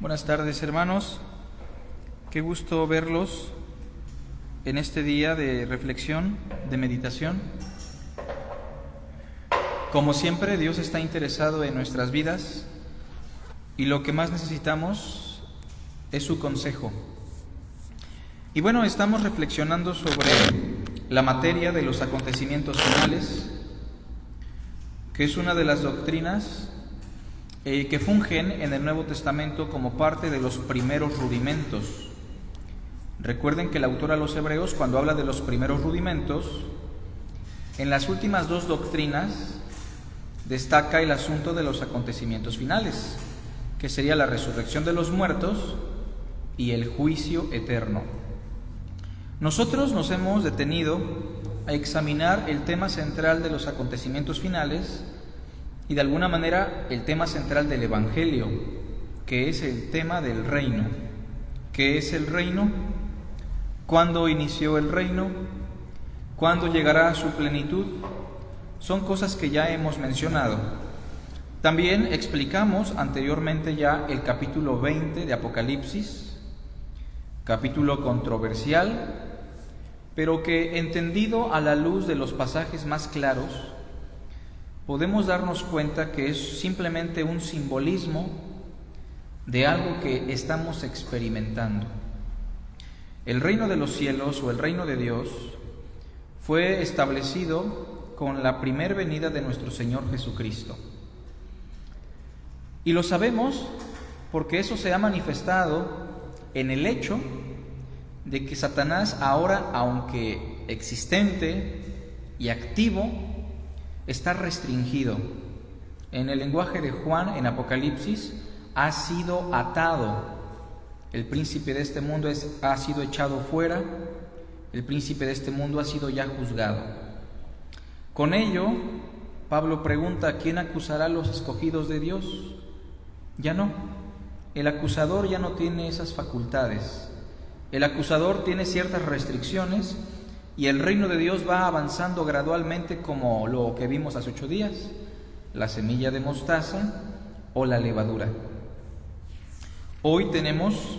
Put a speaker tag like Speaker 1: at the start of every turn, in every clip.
Speaker 1: Buenas tardes, hermanos. Qué gusto verlos en este día de reflexión, de meditación. Como siempre, Dios está interesado en nuestras vidas y lo que más necesitamos es su consejo. Y bueno, estamos reflexionando sobre la materia de los acontecimientos finales, que es una de las doctrinas que fungen en el Nuevo Testamento como parte de los primeros rudimentos. Recuerden que el autor a los Hebreos, cuando habla de los primeros rudimentos, en las últimas dos doctrinas destaca el asunto de los acontecimientos finales, que sería la resurrección de los muertos y el juicio eterno. Nosotros nos hemos detenido a examinar el tema central de los acontecimientos finales y de alguna manera el tema central del Evangelio, que es el tema del reino. ¿Qué es el reino? ¿Cuándo inició el reino? ¿Cuándo llegará a su plenitud? Son cosas que ya hemos mencionado. También explicamos anteriormente ya el capítulo 20 de Apocalipsis, capítulo controversial, pero que entendido a la luz de los pasajes más claros, podemos darnos cuenta que es simplemente un simbolismo de algo que estamos experimentando. El reino de los cielos o el reino de Dios fue establecido con la primer venida de nuestro Señor Jesucristo. Y lo sabemos porque eso se ha manifestado en el hecho de que Satanás ahora, aunque existente y activo, está restringido. En el lenguaje de Juan, en Apocalipsis, ha sido atado. El príncipe de este mundo ha sido echado fuera. El príncipe de este mundo ha sido ya juzgado. Con ello, Pablo pregunta: ¿quién acusará a los escogidos de Dios? Ya no. El acusador ya no tiene esas facultades. El acusador tiene ciertas restricciones y el reino de Dios va avanzando gradualmente, como lo que vimos hace 8 días, la semilla de mostaza o la levadura. Hoy tenemos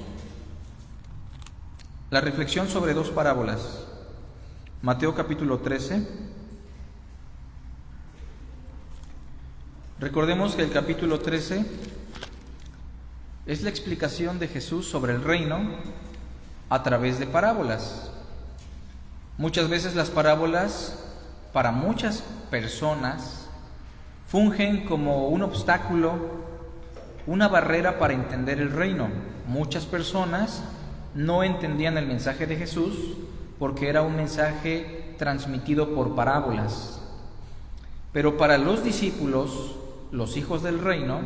Speaker 1: la reflexión sobre dos parábolas. Mateo capítulo 13. Recordemos que el capítulo 13 es la explicación de Jesús sobre el reino a través de parábolas. Muchas veces las parábolas, para muchas personas, fungen como un obstáculo, una barrera para entender el reino. Muchas personas no entendían el mensaje de Jesús porque era un mensaje transmitido por parábolas. Pero para los discípulos, los hijos del reino,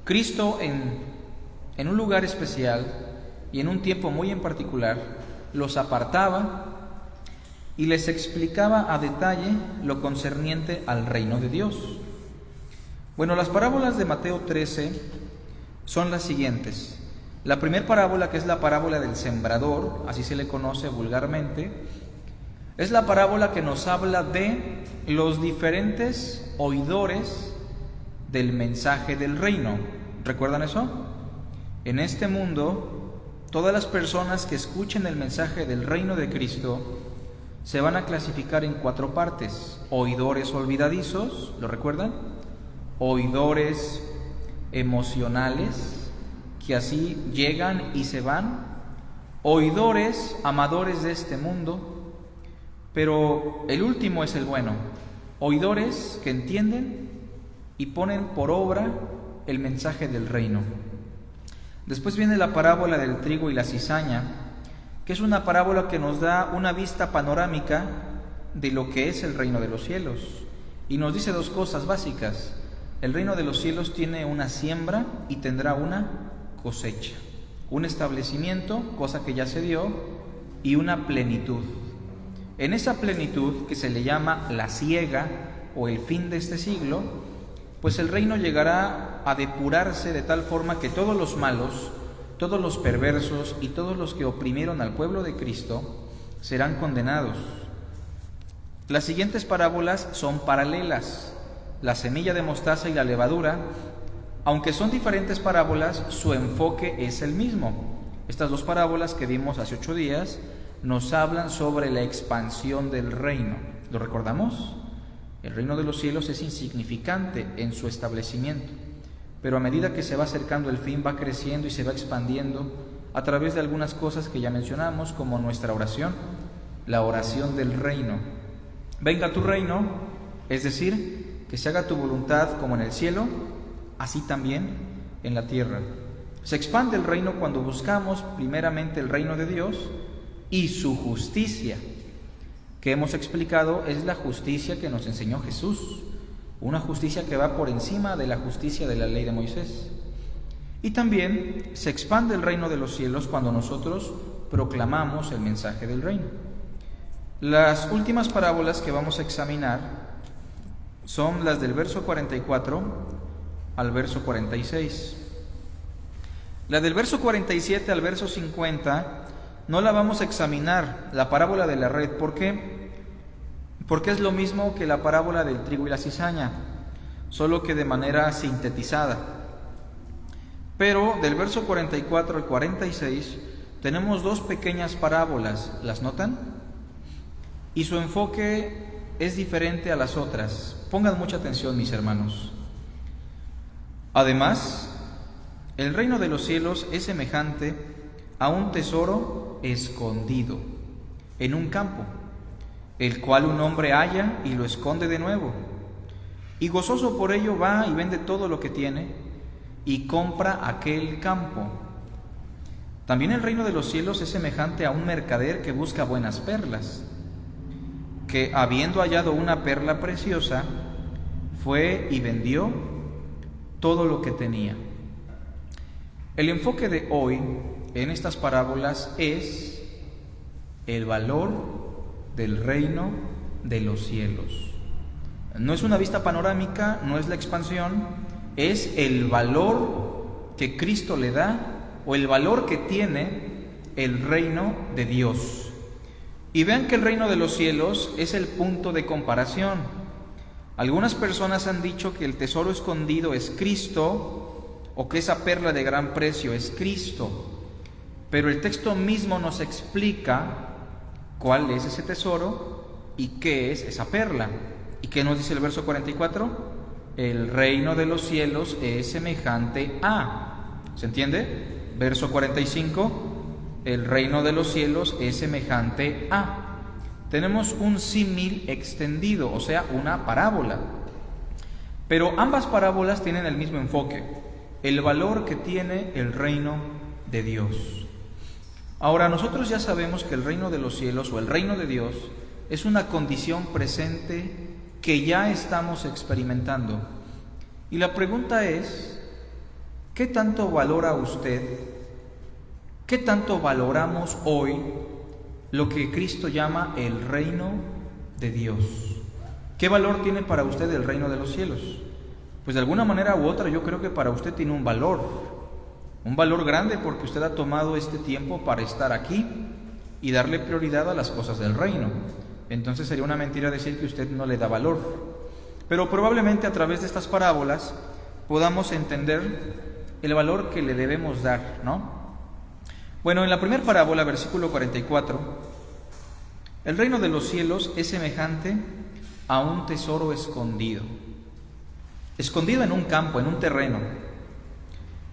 Speaker 1: Cristo en un lugar especial y en un tiempo muy en particular, los apartaba y les explicaba a detalle lo concerniente al reino de Dios. Bueno, las parábolas de Mateo 13 son las siguientes. La primera parábola, que es la parábola del sembrador, así se le conoce vulgarmente, es la parábola que nos habla de los diferentes oidores del mensaje del reino. ¿Recuerdan eso? En este mundo, todas las personas que escuchen el mensaje del reino de Cristo se van a clasificar en 4 partes: oidores olvidadizos, ¿lo recuerdan? Oidores emocionales, que así llegan y se van. Oidores amadores de este mundo, pero el último es el bueno. Oidores que entienden y ponen por obra el mensaje del reino. Después viene la parábola del trigo y la cizaña, que es una parábola que nos da una vista panorámica de lo que es el reino de los cielos. Y nos dice 2 cosas básicas. El reino de los cielos tiene una siembra y tendrá una cosecha. Un establecimiento, cosa que ya se dio, y una plenitud. En esa plenitud, que se le llama la siega o el fin de este siglo, pues el reino llegará a depurarse de tal forma que todos los malos, todos los perversos y todos los que oprimieron al pueblo de Cristo serán condenados. Las siguientes parábolas son paralelas. La semilla de mostaza y la levadura Aunque son diferentes parábolas, su enfoque es el mismo. Estas dos parábolas que vimos hace 8 días nos hablan sobre la expansión del reino. ¿Lo recordamos? El reino de los cielos es insignificante en su establecimiento, pero a medida que se va acercando el fin, va creciendo y se va expandiendo a través de algunas cosas que ya mencionamos, como nuestra oración, la oración del reino. Venga tu reino, es decir, que se haga tu voluntad como en el cielo, así también en la tierra. Se expande el reino cuando buscamos primeramente el reino de Dios y su justicia, que hemos explicado es la justicia que nos enseñó Jesús, una justicia que va por encima de la justicia de la ley de Moisés. Y también se expande el reino de los cielos cuando nosotros proclamamos el mensaje del reino. Las últimas parábolas que vamos a examinar son las del verso 44 al verso 46. La del verso 47 al verso 50 no la vamos a examinar, la parábola de la red. ¿Por qué? Porque es lo mismo que la parábola del trigo y la cizaña, solo que de manera sintetizada. Pero del verso 44 al 46 tenemos dos pequeñas parábolas, ¿las notan? Y su enfoque es diferente a las otras. Pongan mucha atención, mis hermanos. Además, el reino de los cielos es semejante a un tesoro escondido en un campo, el cual un hombre halla y lo esconde de nuevo. Y gozoso por ello va y vende todo lo que tiene y compra aquel campo. También el reino de los cielos es semejante a un mercader que busca buenas perlas, que habiendo hallado una perla preciosa, fue y vendió todo lo que tenía. El enfoque de hoy en estas parábolas es el valor del reino de los cielos. No es una vista panorámica, no es la expansión, es el valor que Cristo le da o el valor que tiene el reino de Dios. Y vean que el reino de los cielos es el punto de comparación. Algunas personas han dicho que el tesoro escondido es Cristo o que esa perla de gran precio es Cristo. Pero el texto mismo nos explica cuál es ese tesoro y qué es esa perla. ¿Y qué nos dice el verso 44? El reino de los cielos es semejante a. ¿Se entiende? Verso 45, el reino de los cielos es semejante a. Tenemos un símil extendido, o sea, una parábola. Pero ambas parábolas tienen el mismo enfoque, el valor que tiene el reino de Dios. Ahora, nosotros ya sabemos que el reino de los cielos o el reino de Dios es una condición presente que ya estamos experimentando. Y la pregunta es, ¿qué tanto valora usted? ¿Qué tanto valoramos hoy lo que Cristo llama el reino de Dios? ¿Qué valor tiene para usted el reino de los cielos? Pues de alguna manera u otra yo creo que para usted tiene un valor grande, porque usted ha tomado este tiempo para estar aquí y darle prioridad a las cosas del reino. Entonces sería una mentira decir que usted no le da valor. Pero probablemente a través de estas parábolas podamos entender el valor que le debemos dar, ¿no? Bueno, en la primera parábola, versículo 44, el reino de los cielos es semejante a un tesoro escondido en un campo, en un terreno,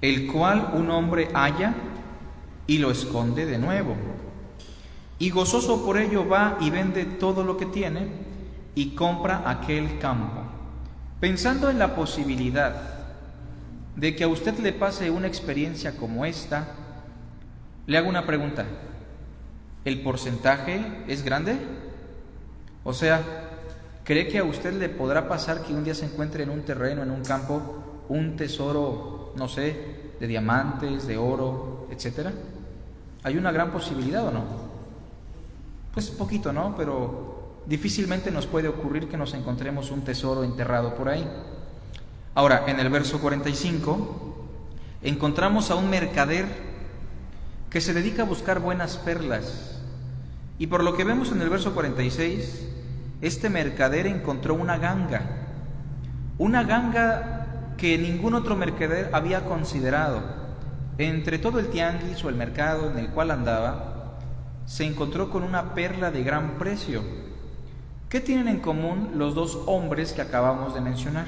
Speaker 1: el cual un hombre halla y lo esconde de nuevo. Y gozoso por ello va y vende todo lo que tiene y compra aquel campo. Pensando en la posibilidad de que a usted le pase una experiencia como esta, le hago una pregunta. ¿El porcentaje es grande? O sea, ¿cree que a usted le podrá pasar que un día se encuentre en un terreno, en un campo, un tesoro, no sé, de diamantes, de oro, etcétera? ¿Hay una gran posibilidad o no? Pues poquito, ¿no? Pero difícilmente nos puede ocurrir que nos encontremos un tesoro enterrado por ahí. Ahora, en el verso 45, encontramos a un mercader que se dedica a buscar buenas perlas. Y por lo que vemos en el verso 46, este mercader encontró una ganga que ningún otro mercader había considerado. Entre todo el tianguis o el mercado en el cual andaba, se encontró con una perla de gran precio. ¿Qué tienen en común los dos hombres que acabamos de mencionar?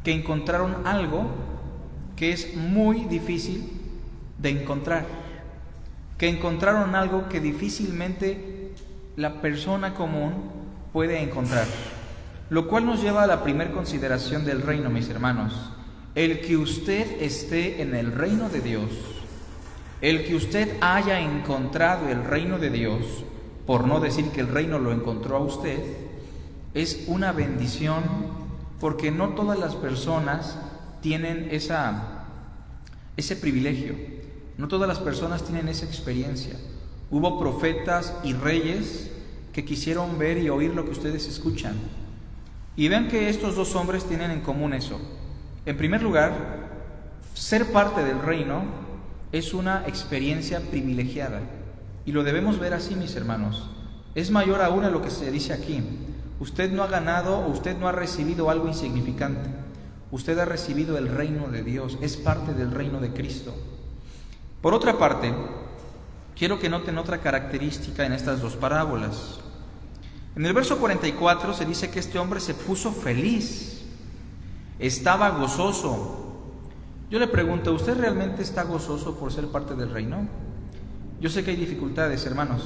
Speaker 1: Que encontraron algo que es muy difícil de encontrar, que encontraron algo que difícilmente la persona común puede encontrar. Lo cual nos lleva a la primera consideración del reino, mis hermanos. El que usted esté en el reino de Dios, el que usted haya encontrado el reino de Dios, por no decir que el reino lo encontró a usted, es una bendición, porque no todas las personas tienen ese privilegio, no todas las personas tienen esa experiencia. Hubo profetas y reyes que quisieron ver y oír lo que ustedes escuchan. Y vean que estos dos hombres tienen en común eso. En primer lugar, ser parte del reino es una experiencia privilegiada. Y lo debemos ver así, mis hermanos. Es mayor aún a lo que se dice aquí. Usted no ha ganado o usted no ha recibido algo insignificante. Usted ha recibido el reino de Dios, es parte del reino de Cristo. Por otra parte, quiero que noten otra característica en estas dos parábolas. En el verso 44 se dice que este hombre se puso feliz, estaba gozoso. Yo le pregunto, ¿usted realmente está gozoso por ser parte del reino? Yo sé que hay dificultades, hermanos,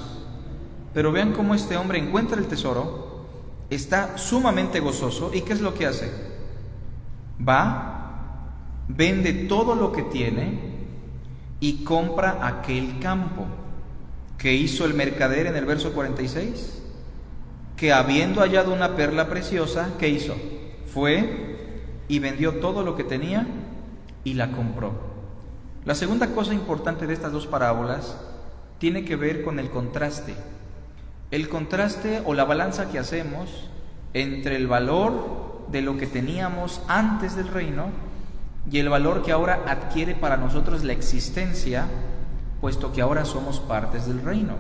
Speaker 1: pero vean cómo este hombre encuentra el tesoro, está sumamente gozoso, ¿y qué es lo que hace? Va, vende todo lo que tiene y compra aquel campo. ¿Qué hizo el mercader en el verso 46? Que habiendo hallado una perla preciosa, ¿qué hizo? Fue y vendió todo lo que tenía y la compró. La segunda cosa importante de estas dos parábolas tiene que ver con el contraste. El contraste o la balanza que hacemos entre el valor de lo que teníamos antes del reino y el valor que ahora adquiere para nosotros la existencia, puesto que ahora somos partes del reino.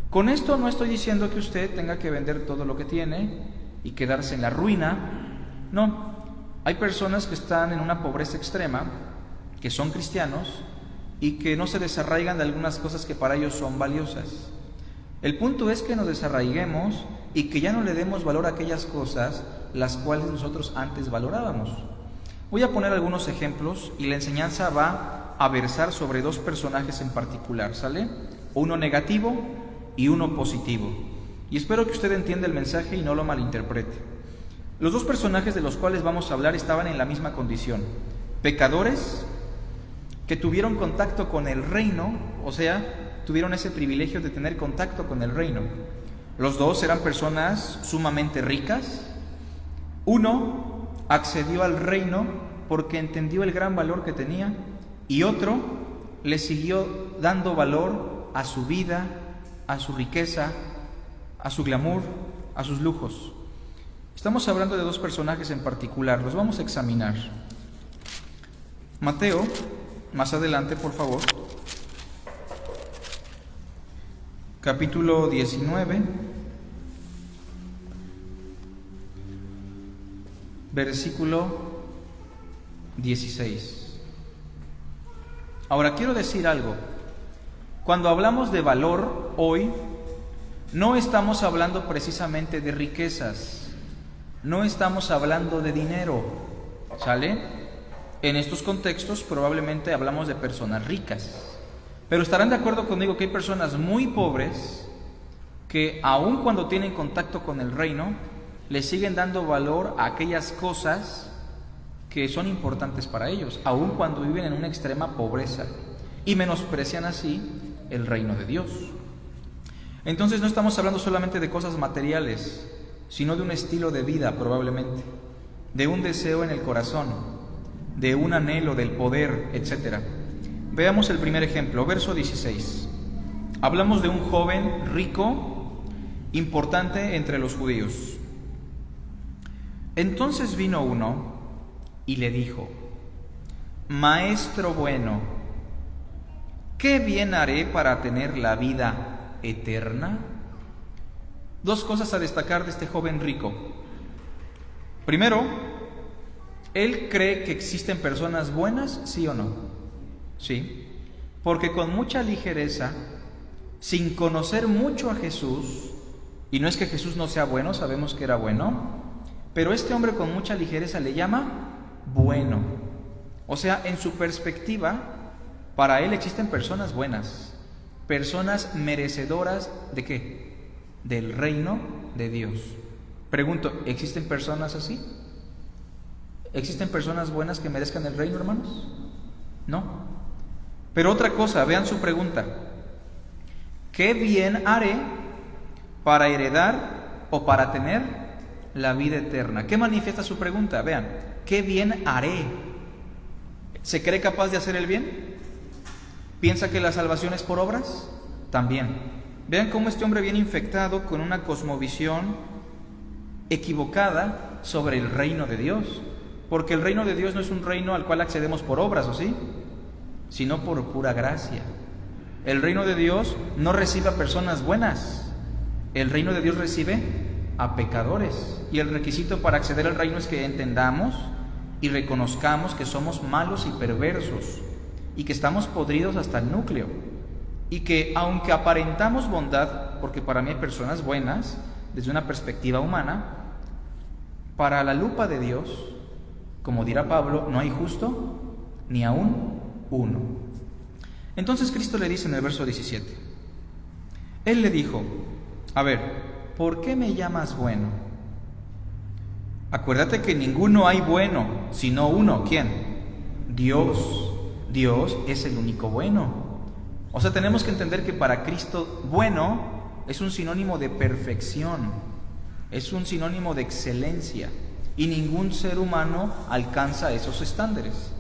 Speaker 1: Con esto no estoy diciendo que usted tenga que vender todo lo que tiene y quedarse en la ruina. No, hay personas que están en una pobreza extrema, que son cristianos y que no se desarraigan de algunas cosas que para ellos son valiosas. El punto es que nos desarraiguemos y que ya no le demos valor a aquellas cosas las cuales nosotros antes valorábamos. Voy a poner algunos ejemplos y la enseñanza va a versar sobre dos personajes en particular, ¿sale? Uno negativo y uno positivo. Y espero que usted entienda el mensaje y no lo malinterprete. Los dos personajes de los cuales vamos a hablar estaban en la misma condición. Pecadores que tuvieron contacto con el reino, o sea, tuvieron ese privilegio de tener contacto con el reino. Los dos eran personas sumamente ricas. Uno accedió al reino porque entendió el gran valor que tenía, y otro le siguió dando valor a su vida, a su riqueza, a su glamour, a sus lujos. Estamos hablando de dos personajes en particular, los vamos a examinar. Mateo, más adelante, por favor. Capítulo 19, versículo 16. Ahora quiero decir algo. Cuando hablamos de valor hoy, no estamos hablando precisamente de riquezas, no estamos hablando de dinero, ¿sale? En estos contextos probablemente hablamos de personas ricas, pero estarán de acuerdo conmigo que hay personas muy pobres que aun cuando tienen contacto con el reino, le siguen dando valor a aquellas cosas que son importantes para ellos, aun cuando viven en una extrema pobreza, y menosprecian así el reino de Dios. Entonces no estamos hablando solamente de cosas materiales, sino de un estilo de vida probablemente, de un deseo en el corazón, de un anhelo del poder, etc. Veamos el primer ejemplo, verso 16. Hablamos de un joven rico, importante entre los judíos. Entonces vino uno y le dijo: Maestro bueno, ¿qué bien haré para tener la vida eterna? Dos cosas a destacar de este joven rico. Primero, ¿Él cree que existen personas buenas, sí o no? Sí, porque con mucha ligereza, sin conocer mucho a Jesús, y no es que Jesús no sea bueno, sabemos que era bueno, pero este hombre con mucha ligereza le llama bueno. O sea, en su perspectiva, para él existen personas buenas, personas merecedoras ¿de qué? Del reino de Dios. Pregunto, ¿existen personas así? ¿Existen personas buenas que merezcan el reino, hermanos? No. Pero otra cosa, vean su pregunta. ¿Qué bien haré para heredar o para tener la vida eterna? ¿Qué manifiesta su pregunta? Vean, ¿qué bien haré? ¿Se cree capaz de hacer el bien? ¿Piensa que la salvación es por obras? También. Vean cómo este hombre viene infectado con una cosmovisión equivocada sobre el reino de Dios. Porque el reino de Dios no es un reino al cual accedemos por obras, ¿o sí? Sino por pura gracia. El reino de Dios no recibe a personas buenas. El reino de Dios recibe a pecadores. Y el requisito para acceder al reino es que entendamos y reconozcamos que somos malos y perversos y que estamos podridos hasta el núcleo. Y que aunque aparentamos bondad, porque para mí hay personas buenas desde una perspectiva humana, para la lupa de Dios, como dirá Pablo, no hay justo ni aún uno. Entonces Cristo le dice en el verso 17, Él le dijo, a ver, ¿por qué me llamas bueno? Acuérdate que ninguno hay bueno, sino uno. ¿Quién? Dios. Dios es el único bueno. O sea, tenemos que entender que para Cristo bueno es un sinónimo de perfección, es un sinónimo de excelencia, y ningún ser humano alcanza esos estándares.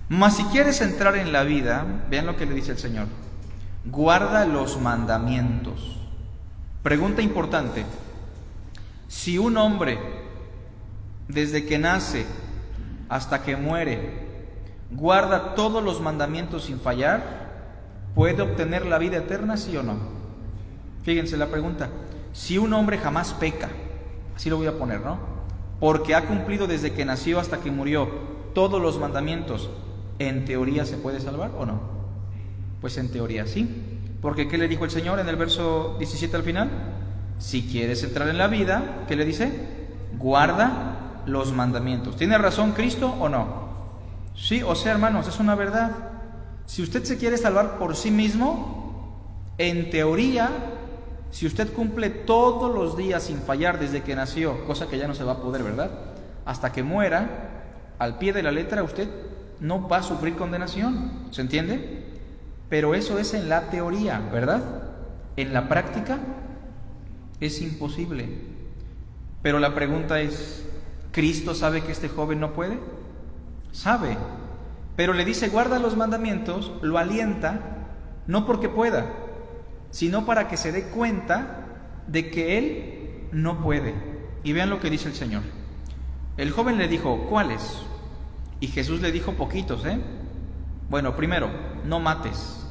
Speaker 1: Mas si quieres entrar en la vida, vean lo que le dice el Señor, guarda los mandamientos. Pregunta importante, si un hombre desde que nace hasta que muere guarda todos los mandamientos sin fallar, ¿puede obtener la vida eterna, sí o no? Fíjense la pregunta, si un hombre jamás peca, así lo voy a poner, ¿no? Porque ha cumplido desde que nació hasta que murió todos los mandamientos, ¿en teoría se puede salvar o no? Pues en teoría sí, porque ¿qué le dijo el Señor en el verso 17 al final? Si quieres entrar en la vida, ¿qué le dice? Guarda los mandamientos. ¿Tiene razón Cristo o no? Sí, o sea, hermanos, es una verdad. Si usted se quiere salvar por sí mismo, en teoría, si usted cumple todos los días sin fallar desde que nació, cosa que ya no se va a poder, ¿verdad? Hasta que muera, al pie de la letra, usted no va a sufrir condenación. ¿Se entiende? Pero eso es en la teoría, ¿verdad? En la práctica es imposible. Pero la pregunta es, ¿Cristo sabe que este joven no puede? Sabe, pero le dice, guarda los mandamientos, lo alienta, no porque pueda, sino para que se dé cuenta de que él no puede. Y vean lo que dice el Señor. El joven le dijo, ¿cuáles? Y Jesús le dijo poquitos, Bueno, primero, no mates,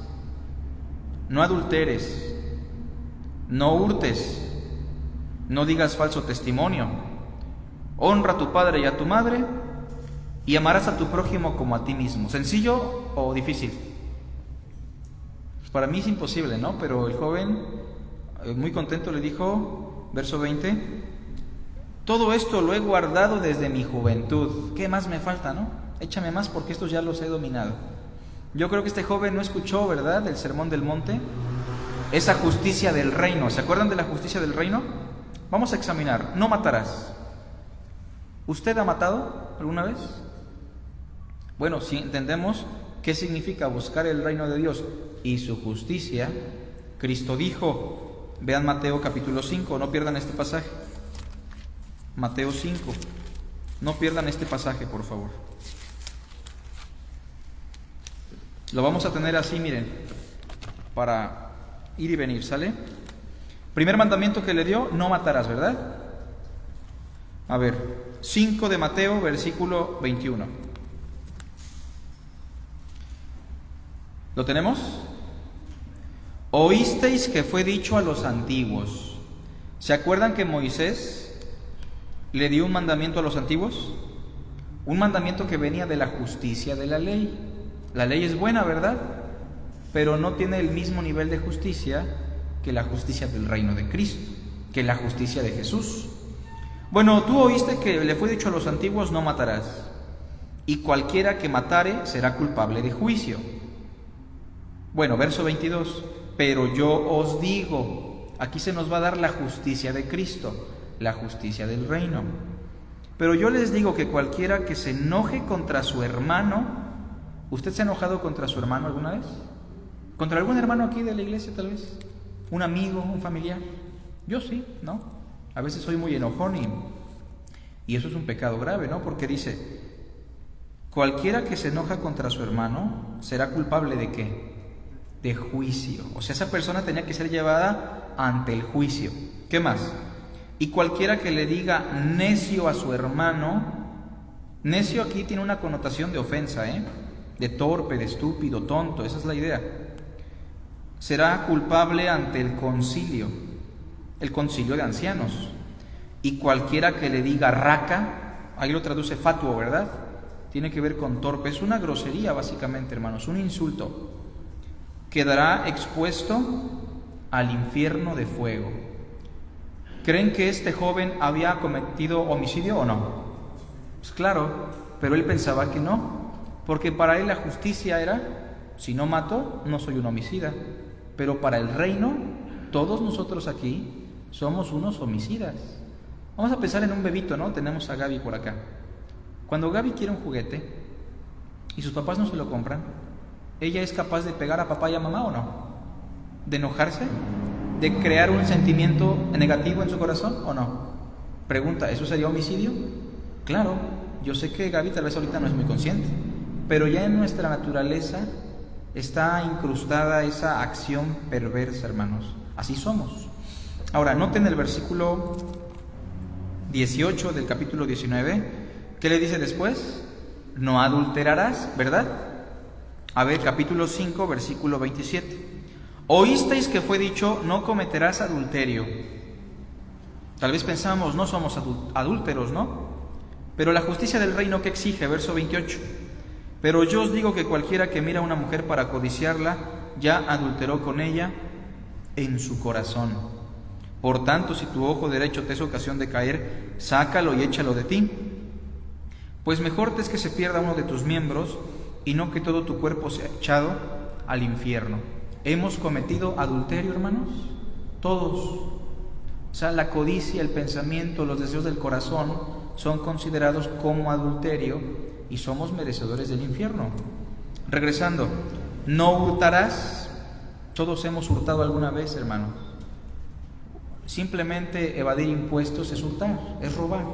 Speaker 1: no adulteres, no hurtes, no digas falso testimonio, honra a tu padre y a tu madre, y amarás a tu prójimo como a ti mismo. ¿Sencillo o difícil? Para mí es imposible, ¿no? Pero el joven, muy contento, le dijo, verso 20, todo esto lo he guardado desde mi juventud. ¿Qué más me falta, no? Échame más porque estos ya los he dominado. Yo creo que este joven no escuchó, ¿verdad?, del Sermón del Monte, esa justicia del reino. ¿Se acuerdan de la justicia del reino? Vamos a examinar. No matarás. ¿Usted ha matado alguna vez? Bueno, si entendemos qué significa buscar el reino de Dios y su justicia, Cristo dijo, vean Mateo capítulo 5, no pierdan este pasaje. Mateo 5, no pierdan este pasaje, por favor. Lo vamos a tener así, miren, para ir y venir, ¿sale? Primer mandamiento que le dio, no matarás, ¿verdad? A ver, 5 de Mateo, versículo 21. ¿Lo tenemos? Oísteis que fue dicho a los antiguos. ¿Se acuerdan que Moisés le dio un mandamiento a los antiguos? Un mandamiento que venía de la justicia de la ley. La ley es buena, ¿verdad? Pero no tiene el mismo nivel de justicia que la justicia del reino de Cristo, que la justicia de Jesús. Bueno, tú oíste que le fue dicho a los antiguos: no matarás, y cualquiera que matare será culpable de juicio. Bueno, verso 22, pero yo os digo, aquí se nos va a dar la justicia de Cristo, la justicia del reino. Pero yo les digo que cualquiera que se enoje contra su hermano, ¿usted se ha enojado contra su hermano alguna vez? ¿Contra algún hermano aquí de la iglesia tal vez? ¿Un amigo, un familiar? Yo sí, ¿no? A veces soy muy enojón y eso es un pecado grave, ¿no? Porque dice, cualquiera que se enoja contra su hermano será culpable ¿de qué? De juicio. O sea, esa persona tenía que ser llevada ante el juicio. ¿Qué más? Y cualquiera que le diga necio a su hermano, necio aquí tiene una connotación de ofensa, de torpe, de estúpido, tonto, esa es la idea. Será culpable ante el concilio de ancianos. Y cualquiera que le diga raca, ahí lo traduce fatuo, ¿verdad? Tiene que ver con torpe, es una grosería básicamente, hermanos, un insulto. Quedará expuesto al infierno de fuego. ¿Creen que este joven había cometido homicidio o no? Pues claro, pero él pensaba que no, porque para él la justicia era, si no mato, no soy un homicida. Pero para el reino, todos nosotros aquí somos unos homicidas. Vamos a pensar en un bebito, ¿no? Tenemos a Gaby por acá. Cuando Gaby quiere un juguete y sus papás no se lo compran, ¿ella es capaz de pegar a papá y a mamá o no? ¿De enojarse? ¿De crear un sentimiento negativo en su corazón o no? Pregunta, ¿eso sería homicidio? Claro, yo sé que Gaby tal vez ahorita no es muy consciente, pero ya en nuestra naturaleza está incrustada esa acción perversa, hermanos. Así somos. Ahora, noten el versículo 18 del capítulo 19. ¿Qué le dice después? No adulterarás, ¿verdad? A ver, capítulo 5, versículo 27. Oísteis que fue dicho, no cometerás adulterio. Tal vez pensamos, no somos adúlteros, ¿no? Pero la justicia del reino, ¿qué exige? Verso 28. Pero yo os digo que cualquiera que mira a una mujer para codiciarla, ya adulteró con ella en su corazón. Por tanto, si tu ojo derecho te es ocasión de caer, sácalo y échalo de ti. Pues mejor te es que se pierda uno de tus miembros, y no que todo tu cuerpo sea echado al infierno. ¿Hemos cometido adulterio, hermanos? Todos. O sea, la codicia, el pensamiento, los deseos del corazón son considerados como adulterio y somos merecedores del infierno. Regresando, no hurtarás. Todos hemos hurtado alguna vez, hermano. Simplemente evadir impuestos es hurtar, es robar.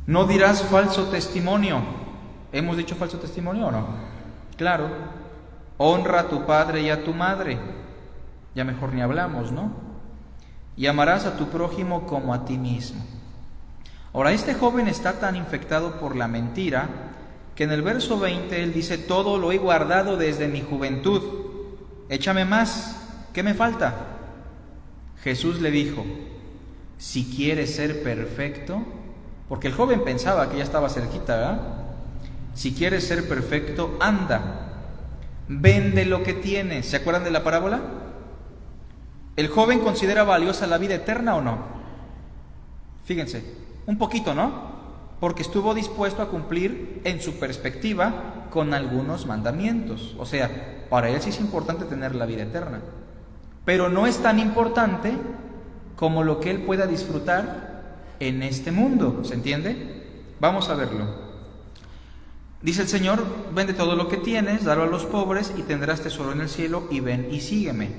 Speaker 1: No dirás falso testimonio. ¿Hemos dicho falso testimonio o no? Claro. Honra a tu padre y a tu madre. Ya mejor ni hablamos, ¿no? Y amarás a tu prójimo como a ti mismo. Ahora, este joven está tan infectado por la mentira que en el verso 20 él dice, todo lo he guardado desde mi juventud. Échame más, ¿qué me falta? Jesús le dijo, si quieres ser perfecto, porque el joven pensaba que ya estaba cerquita, ¿verdad? Si quieres ser perfecto, anda, vende lo que tienes. ¿Se acuerdan de la parábola? ¿El joven considera valiosa la vida eterna o no? Fíjense, un poquito, ¿no? Porque estuvo dispuesto a cumplir en su perspectiva con algunos mandamientos. O sea, para él sí es importante tener la vida eterna, pero no es tan importante como lo que él pueda disfrutar en este mundo. ¿Se entiende? Vamos a verlo. Dice el Señor, vende todo lo que tienes, dalo a los pobres y tendrás tesoro en el cielo, y ven y sígueme.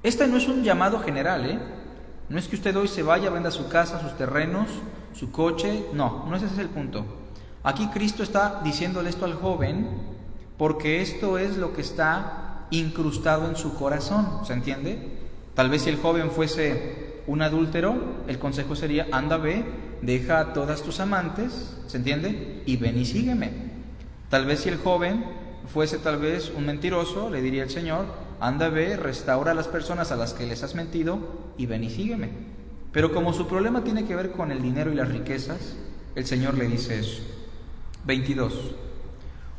Speaker 1: Este no es un llamado general, No es que usted hoy se vaya, venda su casa, sus terrenos, su coche. No, no ese es el punto. Aquí Cristo está diciéndole esto al joven porque esto es lo que está incrustado en su corazón. ¿Se entiende? Tal vez si el joven fuese un adúltero, el consejo sería, anda, ve, deja a todas tus amantes, ¿se entiende? Y ven y sígueme. Tal vez si el joven fuese tal vez un mentiroso, le diría el Señor, anda, ve, restaura a las personas a las que les has mentido y ven y sígueme. Pero como su problema tiene que ver con el dinero y las riquezas, el Señor le dice eso. 22.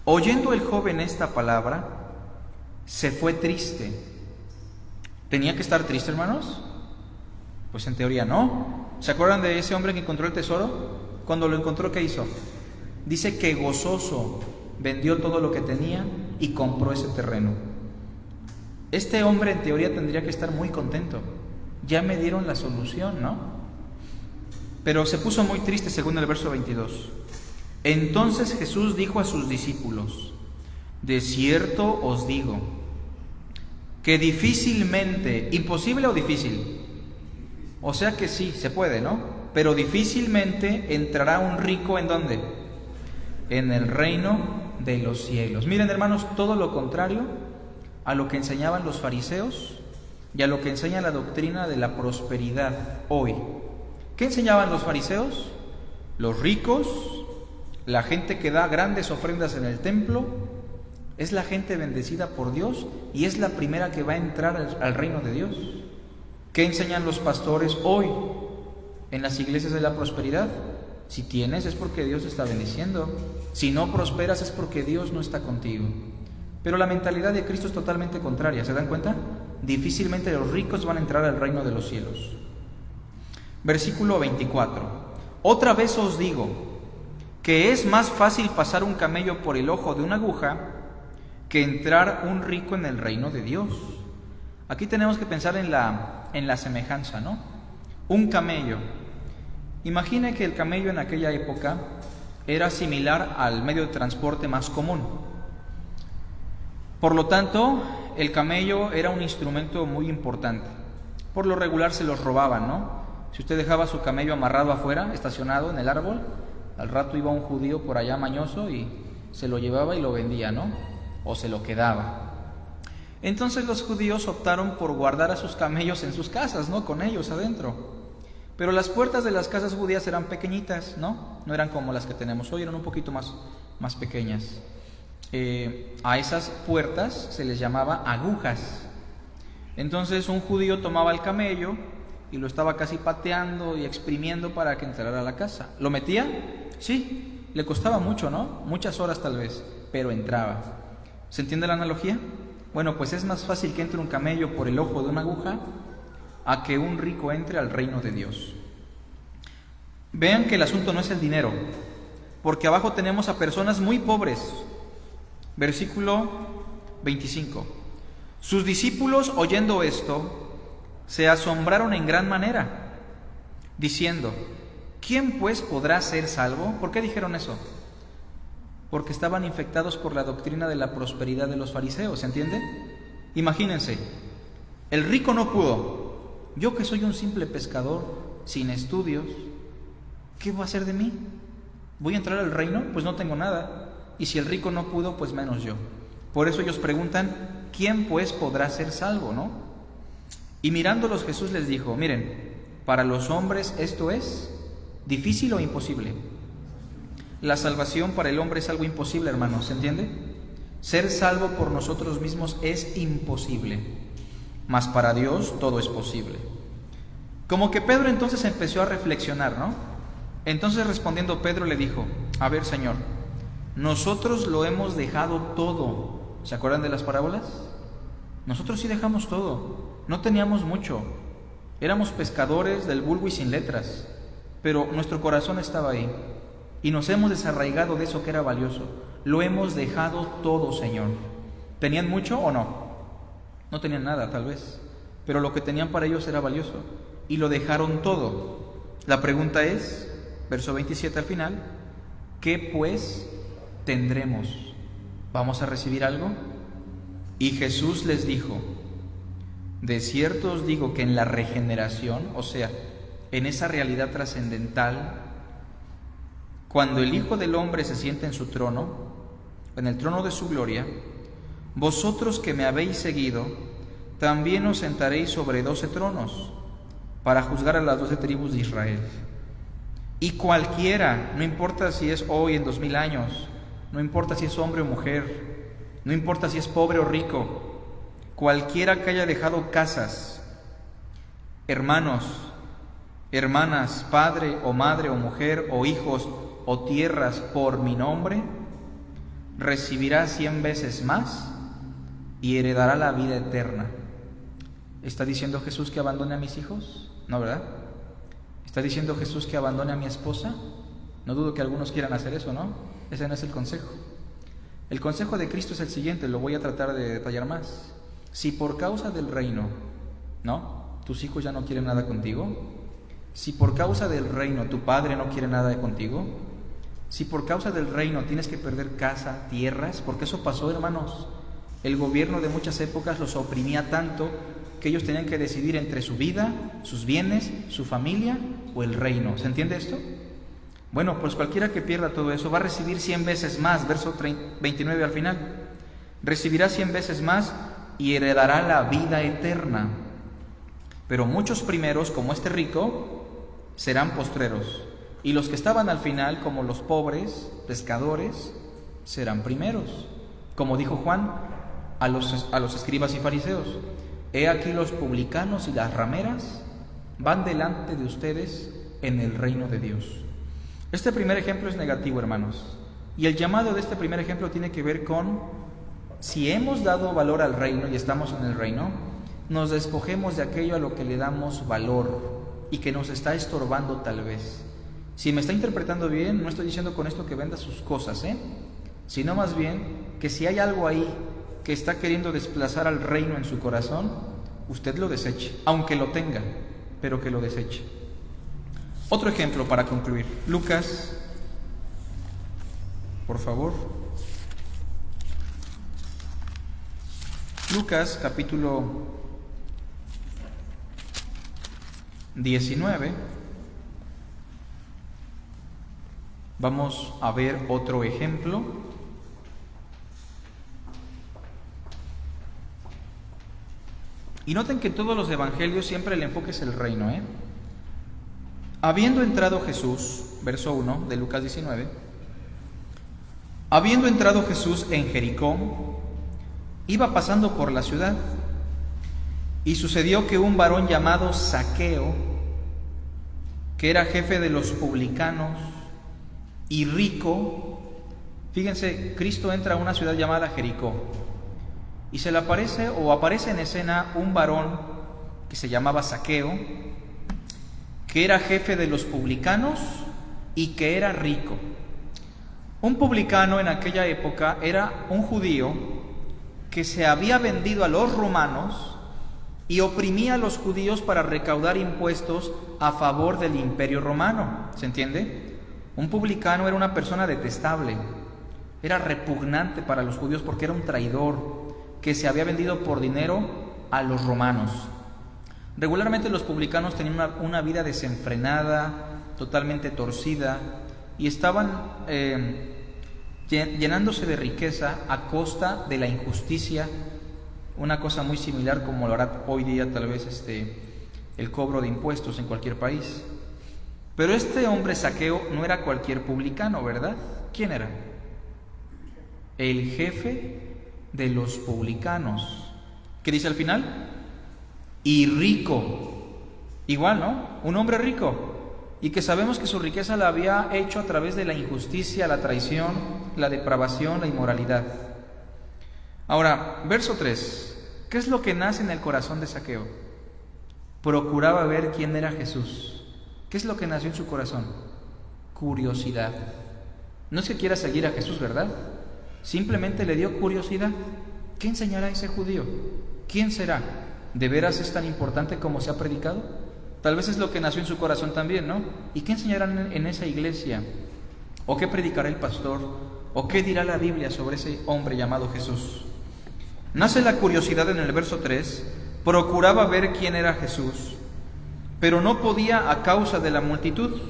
Speaker 1: Oyendo el joven esta palabra, se fue triste. ¿Tenía que estar triste, hermanos? Pues en teoría no. ¿Se acuerdan de ese hombre que encontró el tesoro? Cuando lo encontró, ¿qué hizo? Dice que gozoso vendió todo lo que tenía y compró ese terreno. Este hombre en teoría tendría que estar muy contento. Ya me dieron la solución, ¿no? Pero se puso muy triste según el verso 22. Entonces Jesús dijo a sus discípulos: de cierto os digo, que difícilmente, ¿imposible o difícil? O sea que sí, se puede, ¿no? Pero difícilmente entrará un rico, ¿en dónde? En el reino de los cielos. Miren, hermanos, todo lo contrario a lo que enseñaban los fariseos y a lo que enseña la doctrina de la prosperidad hoy. ¿Qué enseñaban los fariseos? Los ricos, la gente que da grandes ofrendas en el templo, es la gente bendecida por Dios y es la primera que va a entrar al reino de Dios. ¿Qué enseñan los pastores hoy en las iglesias de la prosperidad? Si tienes es porque Dios te está bendiciendo. Si no prosperas es porque Dios no está contigo. Pero la mentalidad de Cristo es totalmente contraria, ¿se dan cuenta? Difícilmente los ricos van a entrar al reino de los cielos. Versículo 24. Otra vez os digo que es más fácil pasar un camello por el ojo de una aguja que entrar un rico en el reino de Dios. Aquí tenemos que pensar en la semejanza, ¿no? Un camello. Imagine que el camello en aquella época era similar al medio de transporte más común. Por lo tanto, el camello era un instrumento muy importante. Por lo regular se los robaban, ¿no? Si usted dejaba su camello amarrado afuera, estacionado en el árbol, al rato iba un judío por allá mañoso y se lo llevaba y lo vendía, ¿no? O se lo quedaba. Entonces los judíos optaron por guardar a sus camellos en sus casas, ¿no? Con ellos adentro. Pero las puertas de las casas judías eran pequeñitas, ¿no? No eran como las que tenemos hoy, eran un poquito más pequeñas. A esas puertas se les llamaba agujas. Entonces un judío tomaba el camello y lo estaba casi pateando y exprimiendo para que entrara a la casa. ¿Lo metía? Sí, le costaba mucho, ¿no? Muchas horas tal vez, pero entraba. ¿Se entiende la analogía? Bueno, pues es más fácil que entre un camello por el ojo de una aguja a que un rico entre al reino de Dios. Vean que el asunto no es el dinero, porque abajo tenemos a personas muy pobres. Versículo 25. Sus discípulos, oyendo esto, se asombraron en gran manera, diciendo: ¿quién pues podrá ser salvo? ¿Por qué dijeron eso? Porque estaban infectados por la doctrina de la prosperidad de los fariseos, ¿se entiende? Imagínense, el rico no pudo. Yo que soy un simple pescador, sin estudios, ¿qué va a hacer de mí? ¿Voy a entrar al reino? Pues no tengo nada. Y si el rico no pudo, pues menos yo. Por eso ellos preguntan: ¿quién pues podrá ser salvo, no? Y mirándolos Jesús les dijo: miren, para los hombres esto es difícil o imposible. La salvación para el hombre es algo imposible, hermanos, ¿se entiende? Ser salvo por nosotros mismos es imposible, mas para Dios todo es posible. Como que Pedro entonces empezó a reflexionar, ¿no? Entonces respondiendo Pedro le dijo: a ver, Señor, nosotros lo hemos dejado todo. ¿Se acuerdan de las parábolas? Nosotros sí dejamos todo. No teníamos mucho. Éramos pescadores del vulgo y sin letras, pero nuestro corazón estaba ahí. Y nos hemos desarraigado de eso que era valioso. Lo hemos dejado todo, Señor. ¿Tenían mucho o no? No tenían nada, tal vez. Pero lo que tenían para ellos era valioso. Y lo dejaron todo. La pregunta es, verso 27 al final: ¿qué pues tendremos? ¿Vamos a recibir algo? Y Jesús les dijo: de cierto os digo que en la regeneración, o sea, en esa realidad trascendental, cuando el Hijo del Hombre se siente en su trono, en el trono de su gloria, vosotros que me habéis seguido, también os sentaréis sobre 12 tronos, para juzgar a las 12 tribus de Israel. Y cualquiera, no importa si es hoy, en 2000 años, no importa si es hombre o mujer, no importa si es pobre o rico, cualquiera que haya dejado casas, hermanos, hermanas, padre o madre o mujer o hijos o tierras por mi nombre, recibirá 100 veces más y heredará la vida eterna. ¿Está diciendo Jesús que abandone a mis hijos? No, ¿verdad? ¿Está diciendo Jesús que abandone a mi esposa? No dudo que algunos quieran hacer eso, ¿no? Ese no es el consejo. El consejo de Cristo es el siguiente, lo voy a tratar de detallar más. Si por causa del reino, ¿no?, tus hijos ya no quieren nada contigo, si por causa del reino tu padre no quiere nada contigo, si por causa del reino tienes que perder casa, tierras, porque eso pasó, hermanos. El gobierno de muchas épocas los oprimía tanto que ellos tenían que decidir entre su vida, sus bienes, su familia o el reino. ¿Se entiende esto? Bueno, pues cualquiera que pierda todo eso va a recibir 100 veces más, verso 29 al final. Recibirá 100 veces más y heredará la vida eterna. Pero muchos primeros, como este rico, serán postreros. Y los que estaban al final, como los pobres, pescadores, serán primeros. Como dijo Juan a los escribas y fariseos: he aquí los publicanos y las rameras van delante de ustedes en el reino de Dios. Este primer ejemplo es negativo, hermanos. Y el llamado de este primer ejemplo tiene que ver con: si hemos dado valor al reino y estamos en el reino, nos despojemos de aquello a lo que le damos valor y que nos está estorbando tal vez. Si me está interpretando bien, no estoy diciendo con esto que venda sus cosas, sino más bien que si hay algo ahí que está queriendo desplazar al reino en su corazón, usted lo deseche, aunque lo tenga, pero que lo deseche. Otro ejemplo para concluir. Lucas, por favor. Lucas, capítulo 19. Vamos a ver otro ejemplo. Y noten que en todos los evangelios siempre el enfoque es el reino, Habiendo entrado Jesús, verso 1 de Lucas 19, habiendo entrado Jesús en Jericó, iba pasando por la ciudad, y sucedió que un varón llamado Zaqueo, que era jefe de los publicanos y rico, fíjense, Cristo entra a una ciudad llamada Jericó, y se le aparece en escena un varón que se llamaba Zaqueo, que era jefe de los publicanos y que era rico. Un publicano en aquella época era un judío que se había vendido a los romanos y oprimía a los judíos para recaudar impuestos a favor del imperio romano. ¿Se entiende? Un publicano era una persona detestable, era repugnante para los judíos porque era un traidor que se había vendido por dinero a los romanos. Regularmente los publicanos tenían una vida desenfrenada, totalmente torcida, y estaban llenándose de riqueza a costa de la injusticia, una cosa muy similar como lo hará hoy día tal vez el cobro de impuestos en cualquier país. Pero este hombre Zaqueo no era cualquier publicano, ¿verdad? ¿Quién era? El jefe de los publicanos. ¿Qué dice al final? Y rico. Igual, ¿no? Un hombre rico. Y que sabemos que su riqueza la había hecho a través de la injusticia, la traición, la depravación, la inmoralidad. Ahora, verso 3. ¿Qué es lo que nace en el corazón de Zaqueo? Procuraba ver quién era Jesús. ¿Qué es lo que nació en su corazón? Curiosidad. No es que quiera seguir a Jesús, ¿verdad? Simplemente le dio curiosidad. ¿Qué enseñará ese judío? ¿Quién será? ¿De veras es tan importante como se ha predicado? Tal vez es lo que nació en su corazón también, ¿no? ¿Y qué enseñarán en esa iglesia? ¿O qué predicará el pastor? ¿O qué dirá la Biblia sobre ese hombre llamado Jesús? Nace la curiosidad en el verso 3. Procuraba ver quién era Jesús, pero no podía a causa de la multitud,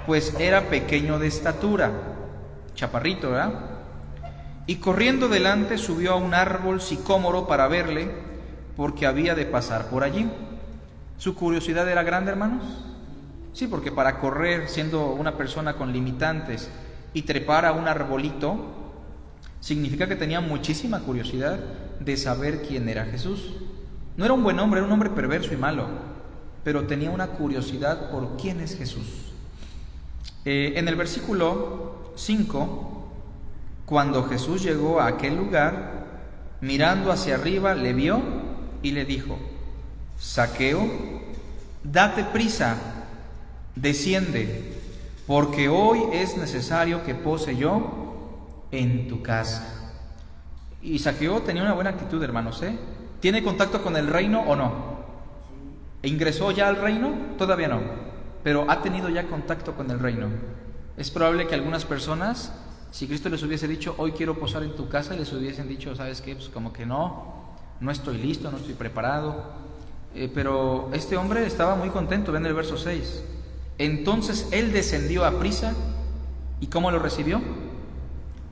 Speaker 1: pues era pequeño de estatura, chaparrito, ¿verdad? Y corriendo delante subió a un árbol sicómoro para verle, porque había de pasar por allí. ¿Su curiosidad era grande, hermanos? Sí, porque para correr, siendo una persona con limitantes, y trepar a un arbolito, significa que tenía muchísima curiosidad de saber quién era Jesús. No era un buen hombre, era un hombre perverso y malo, pero tenía una curiosidad por quién es Jesús. En el versículo 5, cuando Jesús llegó a aquel lugar, mirando hacia arriba, le vio y le dijo: Zaqueo, date prisa, desciende, porque hoy es necesario que pose yo en tu casa. Y Zaqueo tenía una buena actitud, hermanos, ¿eh? ¿Tiene contacto con el reino o no? ¿Ingresó ya al reino? Todavía no, pero ha tenido ya contacto con el reino. Es probable que algunas personas, si Cristo les hubiese dicho, hoy quiero posar en tu casa, les hubiesen dicho, ¿sabes qué? Pues como que no estoy listo, no estoy preparado. Pero este hombre estaba muy contento. Ven el verso 6. Entonces él descendió a prisa, ¿y cómo lo recibió?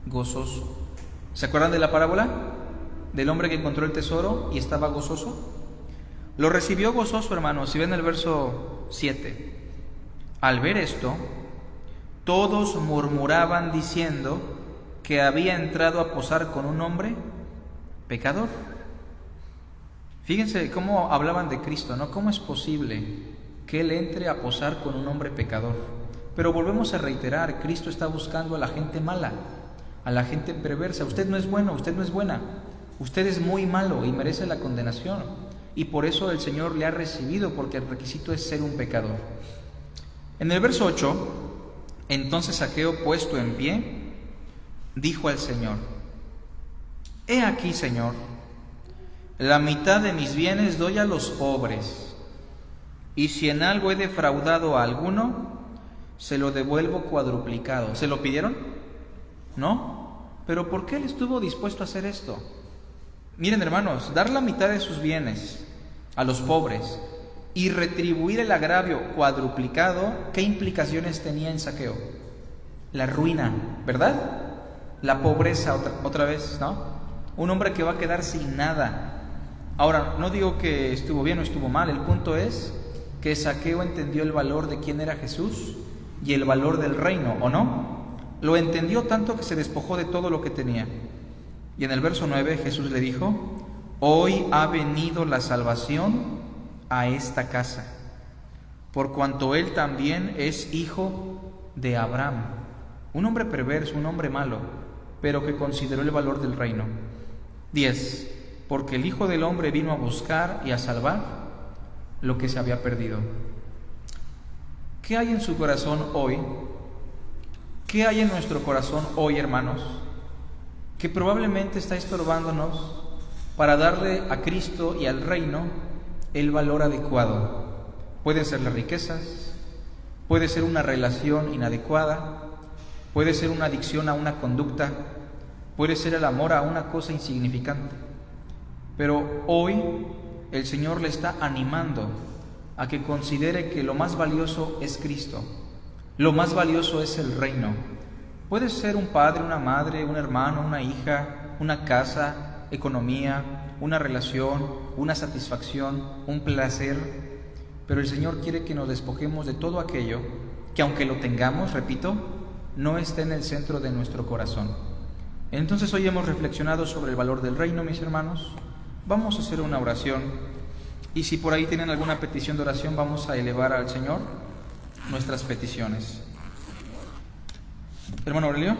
Speaker 1: Gozoso. ¿Se acuerdan de la parábola? Del hombre que encontró el tesoro y estaba gozoso. Lo recibió gozoso, hermanos. Si ven el verso 7. Al ver esto, todos murmuraban diciendo que había entrado a posar con un hombre pecador. Fíjense cómo hablaban de Cristo, ¿no? ¿Cómo es posible que Él entre a posar con un hombre pecador? Pero volvemos a reiterar, Cristo está buscando a la gente mala, a la gente perversa. Usted no es bueno, usted no es buena, usted es muy malo y merece la condenación. Y por eso el Señor le ha recibido, porque el requisito es ser un pecador. En el verso 8, entonces Zaqueo, puesto en pie, dijo al Señor: He aquí, Señor, la mitad de mis bienes doy a los pobres, y si en algo he defraudado a alguno, se lo devuelvo cuadruplicado. ¿Se lo pidieron? ¿No? ¿Pero por qué él estuvo dispuesto a hacer esto? Miren, hermanos, dar la mitad de sus bienes a los pobres y retribuir el agravio cuadruplicado, ¿qué implicaciones tenía en Zaqueo? La ruina, ¿verdad? La pobreza otra vez, ¿no? Un hombre que va a quedar sin nada. Ahora, no digo que estuvo bien o estuvo mal, el punto es que Zaqueo entendió el valor de quién era Jesús y el valor del reino, ¿o no? Lo entendió tanto que se despojó de todo lo que tenía. Y en el verso 9 Jesús le dijo: Hoy ha venido la salvación a esta casa, por cuanto él también es hijo de Abraham. Un hombre perverso, un hombre malo, pero que consideró el valor del reino. 10. Porque el Hijo del Hombre vino a buscar y a salvar lo que se había perdido. ¿Qué hay en su corazón hoy? ¿Qué hay en nuestro corazón hoy, hermanos, que probablemente está estorbándonos para darle a Cristo y al reino el valor adecuado? Pueden ser las riquezas, puede ser una relación inadecuada, puede ser una adicción a una conducta, puede ser el amor a una cosa insignificante. Pero hoy el Señor le está animando a que considere que lo más valioso es Cristo, lo más valioso es el reino. Puede ser un padre, una madre, un hermano, una hija, una casa, economía, una relación, una satisfacción, un placer, pero el Señor quiere que nos despojemos de todo aquello que, aunque lo tengamos, repito, no esté en el centro de nuestro corazón. Entonces hoy hemos reflexionado sobre el valor del reino, mis hermanos. Vamos a hacer una oración, y si por ahí tienen alguna petición de oración, vamos a elevar al Señor nuestras peticiones. Hermano Aurelio.